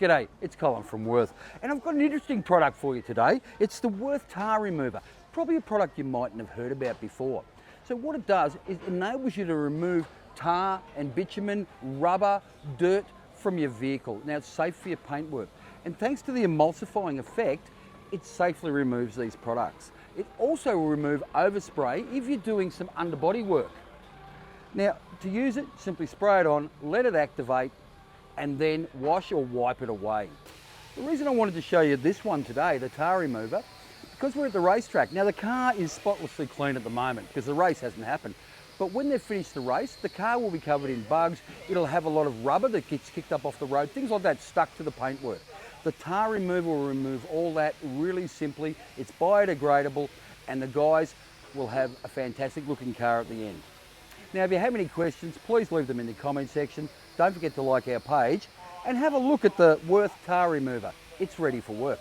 G'day, it's Colin from Wurth, and I've got an interesting product for you today. It's the Wurth Tar Remover, probably a product you mightn't have heard about before. So what it does is it enables you to remove tar and bitumen, rubber, dirt from your vehicle. Now it's safe for your paintwork, and thanks to the emulsifying effect, it safely removes these products. It also will remove overspray if you're doing some underbody work. Now, to use it, simply spray it on, let it activate, and then wash or wipe it away. The reason I wanted to show you this one today, the tar remover, because we're at the racetrack. Now the car is spotlessly clean at the moment because the race hasn't happened. But when they've finished the race, the car will be covered in bugs. It'll have a lot of rubber that gets kicked up off the road, things like that stuck to the paintwork. The tar remover will remove all that really simply. It's biodegradable, and the guys will have a fantastic looking car at the end. Now, if you have any questions, please leave them in the comment section. Don't forget to like our page and have a look at the Wurth Tar Remover. It's ready for work.